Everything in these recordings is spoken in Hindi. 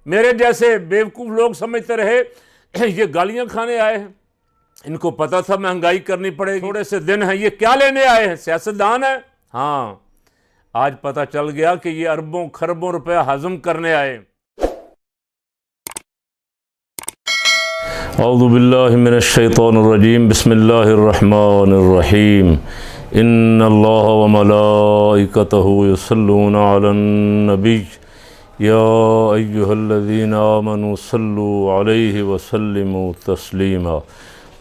मेरे जैसे बेवकूफ़ लोग समझते रहे ये गालियां खाने आए हैं, इनको पता था महंगाई करनी पड़ेगी, थोड़े से दिन हैं, ये क्या लेने आए हैं, सियासतदान है। हाँ, आज पता चल गया कि ये अरबों खरबों रुपया हजम करने आए। औज़ु बिल्लाहि मिनश्शैतानिर्रजीम बिस्मिल्लाहिर्रहमानिर्रहीम इन्नल्लाह व मलाइकतहु युसल्लूना अलन नबी या अय्युहल्लज़ीना आमनू सल्लु अलैहि व सल्लिमू तस्लीमा।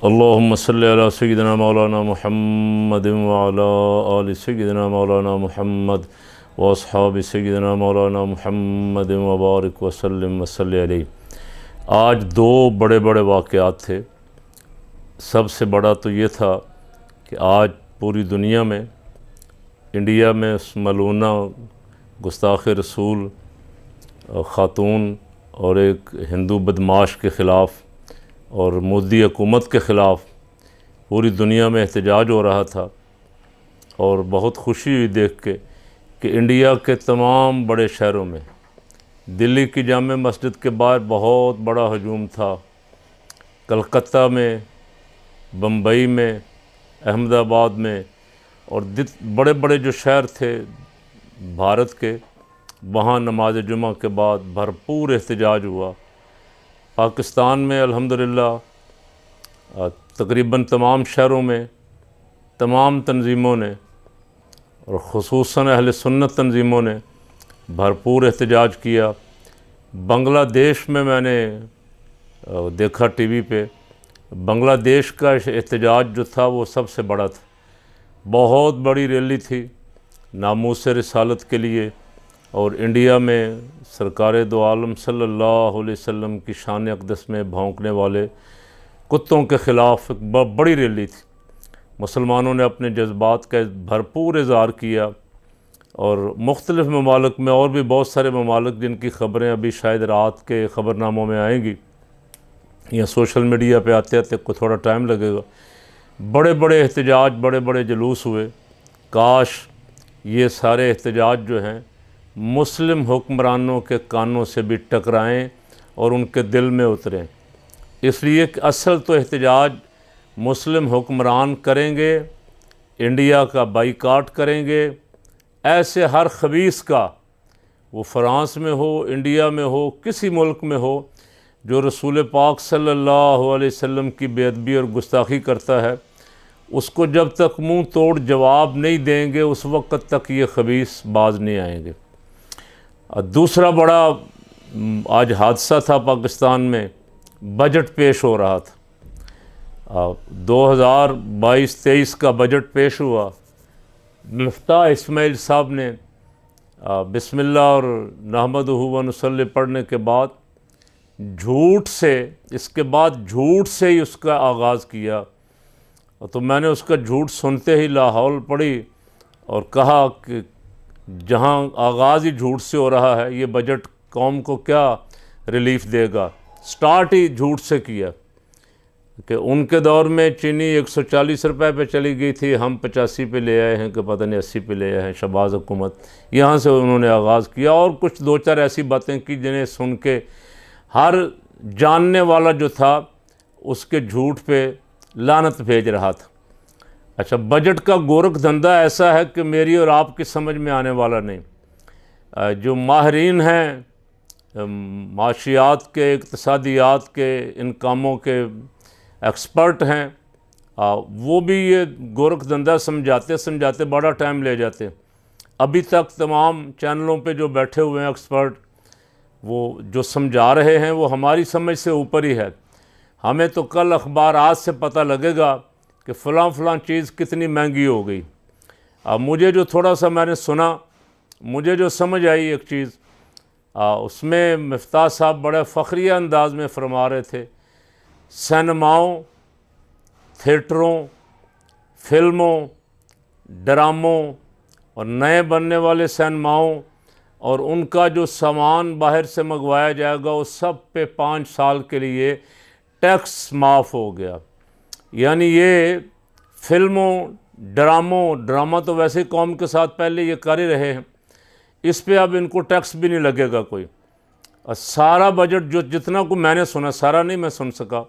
अल्लाहुम्मा सल्लि अला सय्यिदिना मौलाना मुहम्मदिन व अला आलि सय्यिदिना मौलाना मुहम्मद व अस्हाबि सय्यिदिना मौलाना मुहम्मदिन व बारिक व सल्लिम व सल्लि अलैहि। आज दो बड़े बड़े वाक़यात थे। सबसे बड़ा तो ये था कि आज पूरी दुनिया में, इंडिया में मलूना गुस्ताख़ रसूल ख़ातून और एक हिंदू बदमाश के ख़िलाफ़ और मोदी हुकूमत के ख़िलाफ़ पूरी दुनिया में एहतजाज हो रहा था। और बहुत खुशी हुई देख के कि इंडिया के तमाम बड़े शहरों में, दिल्ली की जामे मस्जिद के बाहर बहुत बड़ा हजूम था, कलकत्ता में, बम्बई में, अहमदाबाद में और बड़े बड़े जो शहर थे भारत के, वहाँ नमाज जुमा के बाद भरपूर एहतजाज हुआ। पाकिस्तान में अल्हम्दुलिल्लाह तकरीबन तमाम शहरों में तमाम तंजीमों ने और ख़ुसूसन अहले सुन्नत तंजीमों ने भरपूर एहतजाज किया। बांग्लादेश में मैंने देखा टीवी पे, बांग्लादेश का एहतजाज जो था वो सबसे बड़ा था। बहुत बड़ी रैली थी नामूस रिसालत के लिए, और इंडिया में सरकार दो आलम सल्लल्लाहु अलैहि वसल्लम की शान अक़दस में भौंकने वाले कुत्तों के ख़िलाफ़ एक बड़ी रैली थी। मुसलमानों ने अपने जज्बात का भरपूर इज़हार किया और मुख्तलिफ़ ममालिक में और भी बहुत सारे ममालिक जिनकी ख़बरें अभी शायद रात के ख़बरनामों में आएंगी या सोशल मीडिया पे आते आते को थोड़ा टाइम लगेगा। बड़े बड़े एहतजाज, बड़े बड़े जुलूस हुए। काश ये सारे एहतजाज जो हैं मुस्लिम हुक्मरानों के कानों से भी टकराएं और उनके दिल में उतरें। इसलिए कि असल तो एहतजाज मुस्लिम हुक्मरान करेंगे, इंडिया का बाइकाट करेंगे। ऐसे हर खबीस का, वो फ्रांस में हो, इंडिया में हो, किसी मुल्क में हो, जो रसूल पाक सल्लल्लाहु अलैहि वसल्लम की बेअदबी और गुस्ताखी करता है, उसको जब तक मुंह तोड़ जवाब नहीं देंगे उस वक़्त तक ये खबीस बाज नहीं आएंगे। दूसरा बड़ा आज हादसा था पाकिस्तान में, बजट पेश हो रहा था। 2022-23 का बजट पेश हुआ। मुफ्ता इस्माइल साहब ने बिस्मिल्लाह और नहमदुहु व नुसल्ली पढ़ने के बाद झूठ से ही उसका आगाज़ किया। तो मैंने उसका झूठ सुनते ही लाहौल पड़ी और कहा कि जहाँ आगाज़ ही झूठ से हो रहा है, ये बजट कौम को क्या रिलीफ़ देगा। स्टार्ट ही झूठ से किया कि उनके दौर में चीनी 140 रुपए पे चली गई थी, हम 85 पे ले आए हैं कि पता नहीं 80 पे ले आए हैं शहबाज हुकूमत। यहाँ से उन्होंने आगाज़ किया और कुछ दो चार ऐसी बातें की जिन्हें सुन के हर जानने वाला जो था उसके झूठ पे लानत भेज रहा था। अच्छा, बजट का गोरख धंधा ऐसा है कि मेरी और आपकी समझ में आने वाला नहीं। जो माहिरीन हैं माशियात के, इक़्तिसादियात के, इन कामों के एक्सपर्ट हैं, वो भी ये गोरख धंधा समझाते बड़ा टाइम ले जाते। अभी तक तमाम चैनलों पे जो बैठे हुए हैं एक्सपर्ट, वो जो समझा रहे हैं वो हमारी समझ से ऊपर ही है। हमें तो कल अखबार आज से पता लगेगा कि फ़लाँ चीज़ कितनी महंगी हो गई। अब मुझे जो थोड़ा सा मैंने सुना, मुझे जो समझ आई एक चीज़, उसमें मिफ्ताह साहब बड़े फ़ख्रिया अंदाज में फरमा रहे थे, सिनेमाओं, थिएटरों, फिल्मों, ड्रामों और नए बनने वाले सिनेमाओं और उनका जो सामान बाहर से मंगवाया जाएगा उस सब पे 5 साल के लिए टैक्स माफ़ हो गया। यानी ये फिल्मों, ड्रामा तो वैसे ही कौम के साथ पहले ये कर ही रहे हैं, इस पे अब इनको टैक्स भी नहीं लगेगा कोई। और सारा बजट जो जितना को मैंने सुना, सारा नहीं मैं सुन सका,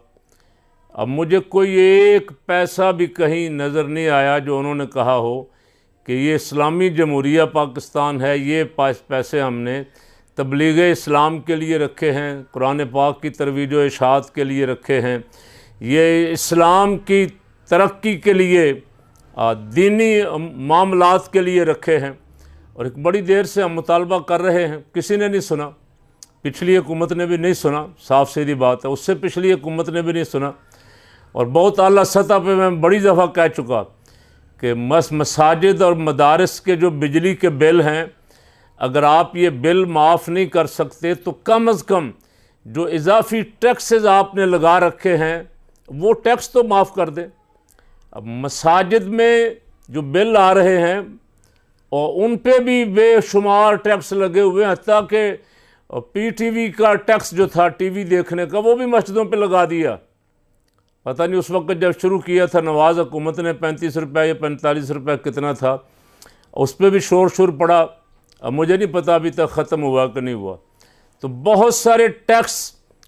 अब मुझे कोई एक पैसा भी कहीं नज़र नहीं आया जो उन्होंने कहा हो कि ये इस्लामी जमहूरिया पाकिस्तान है, ये पैसे हमने तबलीग इस्लाम के लिए रखे हैं, कुरान पाक की तरवीज व इशाअत के लिए रखे हैं, ये इस्लाम की तरक्की के लिए दीनी मामलात के लिए रखे हैं। और एक बड़ी देर से हम मुतालबा कर रहे हैं, किसी ने नहीं सुना। पिछली हुकूमत ने भी नहीं सुना, साफ सीधी बात है, उससे पिछली हुकूमत ने भी नहीं सुना। और बहुत आला सतह पे मैं बड़ी दफ़ा कह चुका कि मसाजिद और मदारस के जो बिजली के बिल हैं, अगर आप ये बिल माफ़ नहीं कर सकते तो कम अज़ कम जो इजाफी टैक्सेस आपने लगा रखे हैं वो टैक्स तो माफ़ कर दें। अब मसाजिद में जो बिल आ रहे हैं और उन पे भी बेशुमार टैक्स लगे हुए हैं, हत्ता कि PTV का टैक्स जो था टीवी देखने का वो भी मस्जिदों पे लगा दिया। पता नहीं उस वक्त जब शुरू किया था नवाज़ हुकूमत ने 35 रुपये या 45 रुपये कितना था, उस पर भी शोर पड़ा। अब मुझे नहीं पता अभी तक ख़त्म हुआ कि नहीं हुआ। तो बहुत सारे टैक्स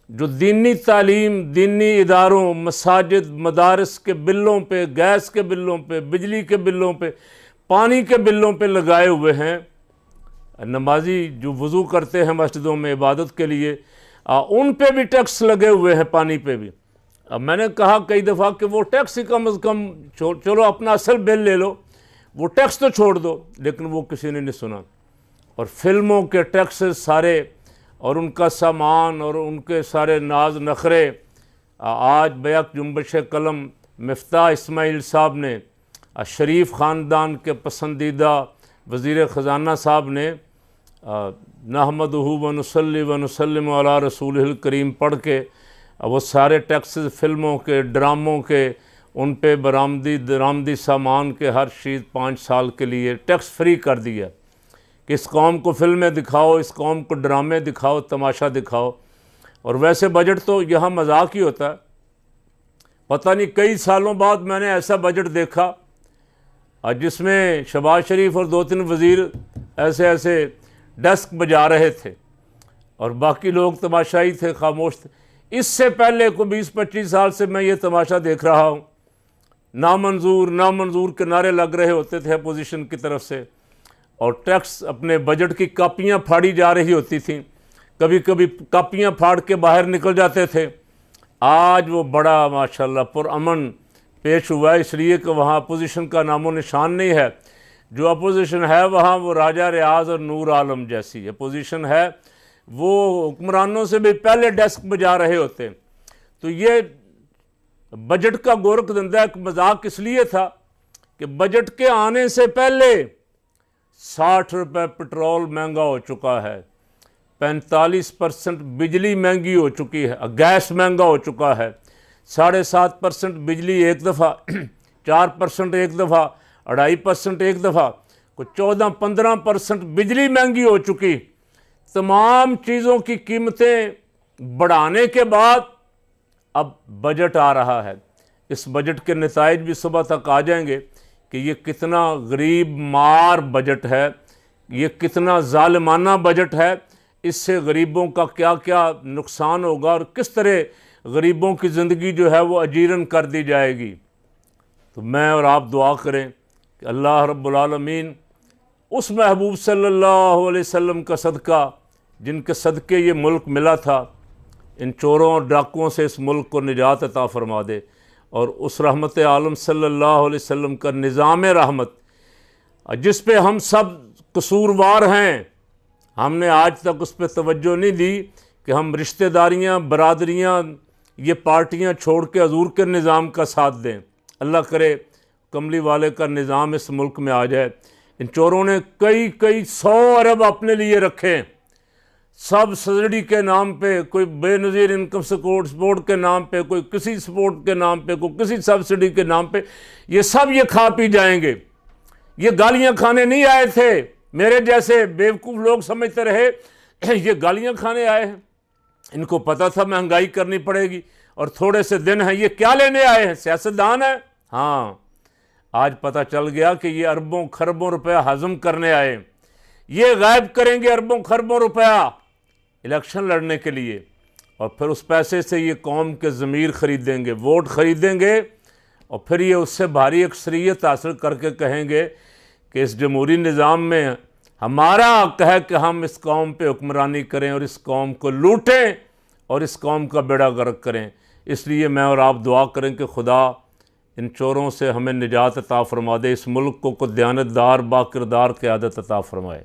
जो दीनी तालीम, दीनी इदारों, मसाजिद, मदारस के बिलों पे, गैस के बिलों पे, बिजली के बिलों पे, पानी के बिलों पे लगाए हुए हैं। नमाजी जो वज़ू करते हैं मस्जिदों में इबादत के लिए, उन पे भी टैक्स लगे हुए हैं, पानी पे भी। अब मैंने कहा कई दफ़ा कि वो टैक्स ही कम अज़ कम चलो अपना असल बिल ले लो, वो टैक्स तो छोड़ दो, लेकिन वो किसी ने नहीं सुना। और फिल्मों के टैक्सेस सारे और उनका सामान और उनके सारे नाज नखरे, आज बैक जुम्बश कलम मिफ्ताह इस्माइल साहब ने, शरीफ ख़ानदान के पसंदीदा वज़ीर ख़जाना साहब ने नहमदुहु व नुसल्ली व नुसल्लिमु अला रसूलिहिल करीम पढ़ के वो सारे टैक्सेस फिल्मों के, ड्रामों के, उन पे दरामदी सामान के हर चीज़ 5 साल के लिए टैक्स फ्री कर दिया कि इस कौम को फिल्में दिखाओ, इस कौम को ड्रामे दिखाओ, तमाशा दिखाओ। और वैसे बजट तो यहाँ मजाक ही होता है। पता नहीं कई सालों बाद मैंने ऐसा बजट देखा जिसमें शहबाज शरीफ और 2-3 वज़ीर ऐसे ऐसे डेस्क बजा रहे थे और बाकी लोग तमाशाई थे, खामोश थे। इससे पहले को 20-25 साल से मैं ये तमाशा देख रहा हूँ। नामंजूर के नारे लग रहे होते थे अपोजिशन की तरफ से, और टैक्स अपने बजट की कापियाँ फाड़ी जा रही होती थी, कभी कभी कापियाँ फाड़ के बाहर निकल जाते थे। आज वो बड़ा माशाल्लाह पुरअमन पेश हुआ है, इसलिए कि वहाँ अपोजिशन का नामो निशान नहीं है। जो अपोजिशन है वहाँ वो राजा रियाज और नूर आलम जैसी अपोजिशन है, वो हुक्मरानों से भी पहले डेस्क बजा रहे होते। तो ये बजट का गोरख धंधा एक मजाक इसलिए था कि बजट के आने से पहले 60 रुपये पेट्रोल महंगा हो चुका है, 45% बिजली महंगी हो चुकी है, गैस महंगा हो चुका है, 7.5% बिजली एक दफ़ा, 4% एक दफ़ा, 2.5% एक दफ़ा, कुछ 14-15% बिजली महंगी हो चुकी। तमाम चीज़ों की कीमतें बढ़ाने के बाद अब बजट आ रहा है। इस बजट के नताइज भी सुबह तक आ जाएंगे कि ये कितना गरीब मार बजट है, ये कितना जालिमाना बजट है, इससे गरीबों का क्या क्या नुकसान होगा और किस तरह गरीबों की ज़िंदगी जो है वो अजीरन कर दी जाएगी। तो मैं और आप दुआ करें कि अल्लाह रब्बुल आलमीन उस महबूब सल्लल्लाहु अलैहि वसल्लम का सदका, जिनके सदके ये मुल्क मिला था, इन चोरों और डाकुओं से इस मुल्क को निजात अता फरमा दे, और उस रहमत आलम सल्लल्लाहु अलैहि वसल्लम का निज़ाम रहमत जिस पे हम सब कसूरवार हैं, हमने आज तक उस पर तवज्जो नहीं दी कि हम रिश्तेदारियाँ, बरादरियाँ, ये पार्टियाँ छोड़ के हजूर के निज़ाम का साथ दें। अल्लाह करे कमली वाले का निज़ाम इस मुल्क में आ जाए। इन चोरों ने कई 100 अरब अपने लिए रखे, सब सब्सिडी के नाम पे, कोई बेनज़ीर इनकम सपोर्ट के नाम पे, कोई किसी सपोर्ट के नाम पे, कोई किसी सब्सिडी के नाम पे, ये सब ये खा पी जाएंगे। ये गालियाँ खाने नहीं आए थे, मेरे जैसे बेवकूफ़ लोग समझते रहे ये गालियाँ खाने आए हैं। इनको पता था महंगाई करनी पड़ेगी और थोड़े से दिन हैं, ये क्या लेने आए हैं, सियासतदान है। हाँ, आज पता चल गया कि ये अरबों खरबों रुपया हजम करने आए, ये गायब करेंगे अरबों खरबों रुपया। इलेक्शन लड़ने के लिए, और फिर उस पैसे से ये कौम के ज़मीर ख़रीदेंगे, वोट ख़रीदेंगे, और फिर ये उससे भारी अक्सरियत हासिल करके कहेंगे कि इस जमहूरी निज़ाम में हमारा हक़ है कि हम इस कौम पे हुक्मरानी करें और इस कौम को लूटें और इस कौम का बेड़ा गर्क करें। इसलिए मैं और आप दुआ करें कि खुदा इन चोरों से हमें निजात अता फ़रमा दे, इस मुल्क को दयानतदार बाकिरदार क़यादत अता फ़रमाए।